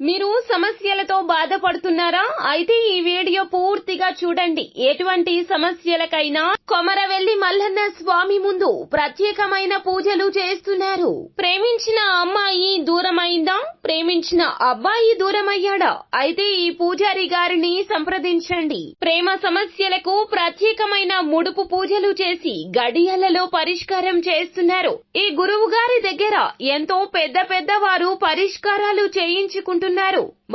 మీరు సమస్యలతో బాధపడుతున్నారా? అయితే ఈ వీడియో పూర్తిగా చూడండి. ఎటువంటి సమస్యలకైనా కొమరవెల్లి మల్లన్న స్వామి ముందు ప్రత్యేకమైన పూజలు చేస్తున్నారు. ప్రేమించిన అమ్మాయి దూరమైందా? ప్రేమించిన అబ్బాయి దూరమయ్యాడా? అయితే ఈ పూజారి గారిని సంప్రదించండి. ప్రేమ సమస్యలకు ప్రత్యేకమైన ముడుపు పూజలు చేసి గడియలలో పరిష్కారం చేస్తున్నారు. ఈ గురువు గారి దగ్గర ఎంతో పెద్ద వారు పరిష్కారాలు చేయించుకుంటున్నారు.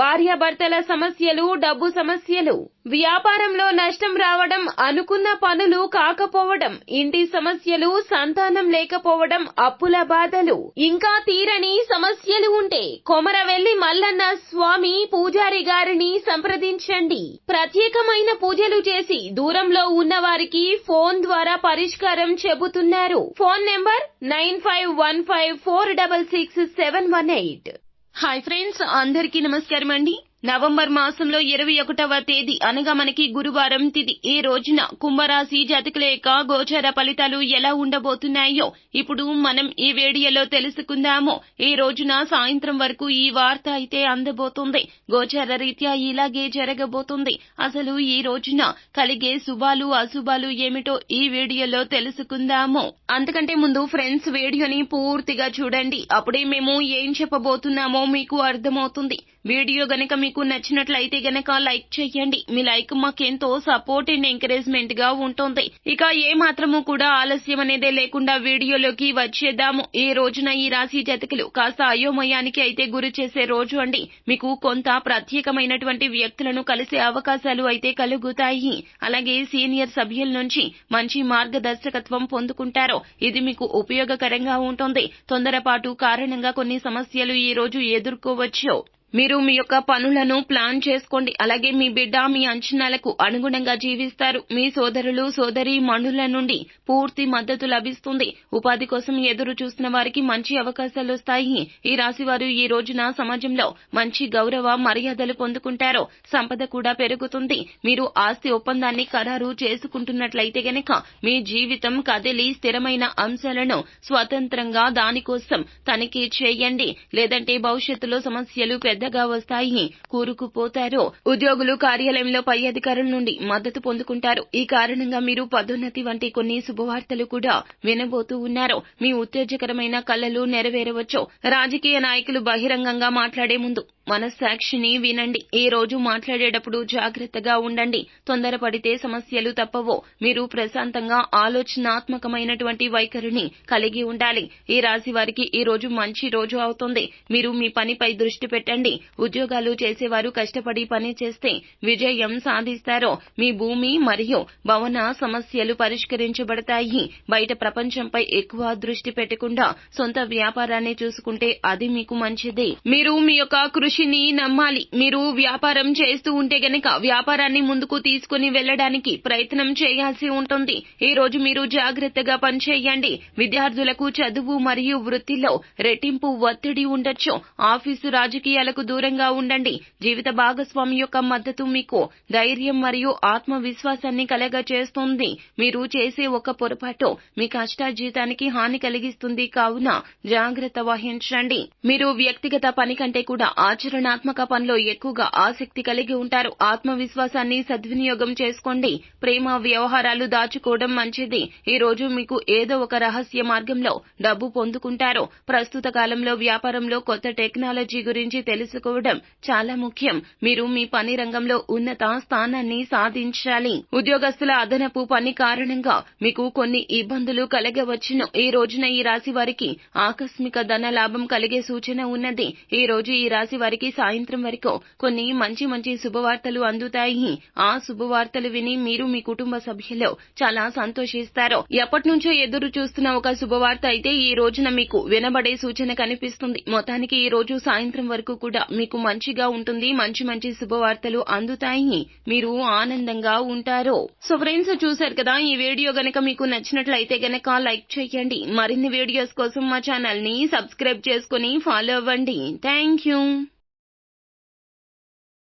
భార్యాభర్తల సమస్యలు, డబ్బు సమస్యలు, వ్యాపారంలో నష్టం రావడం, అనుకున్న పనులు కాకపోవడం, ఇంటి సమస్యలు, సంతానం లేకపోవడం, అప్పుల బాధలు, ఇంకా తీరని సమస్యలు ఉంటే కొమరవెల్లి మల్లన్న స్వామి పూజారి గారిని సంప్రదించండి. ప్రత్యేకమైన పూజలు చేసి దూరంలో ఉన్న వారికి ఫోన్ ద్వారా పరిష్కారం చెబుతున్నారు. Phone number 9515466718. హాయ్ ఫ్రెండ్స్, అందరికీ నమస్కారం అండి. నవంబర్ మాసంలో 21వ తేదీ అనగా మనకి గురువారం తిథి. ఈ రోజున కుంభరాశి జాతకుల యొక్క గోచార ఫలితాలు ఎలా ఉండబోతున్నాయో ఇప్పుడు మనం ఈ వీడియోలో తెలుసుకుందాము. ఈ రోజున సాయంత్రం వరకు ఈ వార్త అయితే అందబోతుంది. గోచార రీత్యా ఇలాగే జరగబోతుంది. అసలు ఈ రోజున కలిగే శుభాలు అశుభాలు ఏమిటో ఈ వీడియోలో తెలుసుకుందాము. అంతకంటే ముందు ఫ్రెండ్స్, వీడియోని పూర్తిగా చూడండి. అప్పుడే మేము ఏం చెప్పబోతున్నామో మీకు అర్థమవుతుంది. వీడియో గనక మీకు నచ్చినట్లయితే గనక లైక్ చేయండి. మీ లైక్ మాకెంతో సపోర్ట్ అండ్ ఎంకరేజ్మెంట్ గా ఉంటుంది. ఇక ఏ మాత్రము కూడా ఆలస్యం అనేదే లేకుండా వీడియోలోకి వచ్చేద్దాము. ఈ రోజున ఈ రాశి జాతకులు కాస్త అయోమయానికి అయితే గురి చేసే రోజు అండి. మీకు కొంత ప్రత్యేకమైనటువంటి వ్యక్తులను కలిసే అవకాశాలు అయితే కలుగుతాయి. అలాగే సీనియర్ సభ్యుల నుంచి మంచి మార్గదర్శకత్వం పొందుకుంటారు. ఇది మీకు ఉపయోగకరంగా ఉంటుంది. తొందరపాటు కారణంగా కొన్ని సమస్యలు ఈ రోజు ఎదుర్కోవచ్చు. మీరు మీ యొక్క పనులను ప్లాన్ చేసుకోండి. అలాగే మీ బిడ్డ మీ అంచనాలకు అనుగుణంగా జీవిస్తారు. మీ సోదరులు సోదరీమణుల నుండి పూర్తి మద్దతు లభిస్తుంది. ఉపాధి కోసం ఎదురు చూస్తున్న వారికి మంచి అవకాశాలు వస్తాయి. ఈ రాశి వారు ఈ రోజున సమాజంలో మంచి గౌరవ మర్యాదలు పొందుకుంటారు. సంపద కూడా పెరుగుతుంది. మీరు ఆస్తి ఒప్పందాన్ని ఖరారు చేసుకుంటున్నట్లయితే గనక మీ జీవితం కదిలి స్థిరమైన అంశాలను స్వతంత్రంగా దానికోసం తనిఖీ చేయండి. లేదంటే భవిష్యత్తులో సమస్యలు పెద్దగా వస్తాయి, కూరుకుపోతారు. ఉద్యోగులు కార్యాలయంలో పై అధికారుల నుండి మద్దతు పొందుకుంటారు. ఈ కారణంగా మీరు పదోన్నతి వంటి కొన్ని శుభవార్తలు కూడా వినబోతూ ఉన్నారు. మీ ఉత్తేజకరమైన కలలు నెరవేరవచ్చు. రాజకీయ నాయకులు బహిరంగంగా మాట్లాడే ముందు మనస్సాక్షిని వినండి. ఈ రోజు మాట్లాడేటప్పుడు జాగ్రత్తగా ఉండండి. తొందరపడితే సమస్యలు తప్పవు. మీరు ప్రశాంతంగా ఆలోచనాత్మకమైనటువంటి వైఖరిని కలిగి ఉండాలి. ఈ రాశి వారికి ఈ రోజు మంచి రోజు అవుతుంది. మీరు మీ పనిపై దృష్టి పెట్టండి. ఉద్యోగాలు చేసేవారు కష్టపడి పని చేస్తే విజయం సాధిస్తారు. మీ భూమి మరియు భవన సమస్యలు పరిష్కరించబడతాయి. బయట ప్రపంచంపై ఎక్కువ దృష్టి పెట్టకుండా సొంత వ్యాపారాన్ని చూసుకుంటే అది మీకు మంచిది. మీరు మీ యొక్క కృషిని నమ్మాలి. మీరు వ్యాపారం చేస్తూ ఉంటే గనక వ్యాపారాన్ని ముందుకు తీసుకుని వెళ్లడానికి ప్రయత్నం చేయాల్సి ఉంటుంది. ఈ రోజు మీరు జాగ్రత్తగా పనిచేయండి. విద్యార్థులకు చదువు మరియు వృత్తిలో రెట్టింపు ఒత్తిడి ఉండొచ్చు. ఆఫీసు రాజకీయాలకు దూరంగా ఉండండి. జీవిత భాగస్వామి యొక్క మద్దతు మీకు ధైర్యం మరియు ఆత్మవిశ్వాసాన్ని కలగచేస్తుంది. మీరు చేసే ఒక పొరపాటు మీ కష్టార్జితానికి హాని కలిగిస్తుంది. కావున జాగ్రత్త వహించండి. మీరు వ్యక్తిగత పని కంటే కూడా ఆచరణాత్మక పనిలో ఎక్కువగా ఆసక్తి కలిగి ఉంటారు. ఆత్మవిశ్వాసాన్ని సద్వినియోగం చేసుకోండి. ప్రేమ వ్యవహారాలు దాచుకోవడం మంచిది. ఈ రోజు మీకు ఏదో ఒక రహస్య మార్గంలో డబ్బు పొందుకుంటారు. ప్రస్తుత కాలంలో వ్యాపారంలో కొత్త టెక్నాలజీ గురించి తెలుసుకోవడం చాలా ముఖ్యం. మీరు మీ పని రంగంలో ఉన్నత స్థానాన్ని సాధించాలి. ఉద్యోగస్తుల అదనపు పని కారణంగా మీకు కొన్ని ఇబ్బందులు కలగవచ్చును. ఈ రోజున ఈ రాశి వారికి ఆకస్మిక ధన లాభం కలిగే సూచన ఉన్నది. ఈ రోజు ఈ రాశి వారికి సాయంత్రం వరకు కొన్ని మంచి శుభవార్తలు అందుతాయి. ఆ శుభవార్తలు విని మీరు మీ కుటుంబ సభ్యులు చాలా సంతోషిస్తారు. ఎప్పటి నుంచో ఎదురు చూస్తున్న ఒక శుభవార్త అయితే ఈ రోజున మీకు వినబడే సూచన కనిపిస్తుంది. మొత్తానికి ఈ రోజు సాయంత్రం వరకు కూడా మీకు మంచిగా ఉంటుంది. మంచి శుభవార్తలు అందుతాయి. మీరు ఆనందంగా ఉంటారు. సో ఫ్రెండ్స్, చూశారు కదా, ఈ వీడియో గనక మీకు నచ్చినట్లయితే గనక లైక్ చేయండి. మరిన్ని వీడియోస్ కోసం మా ఛానల్ ని సబ్స్క్రైబ్ చేసుకుని ఫాలో అవ్వండి. Thank you.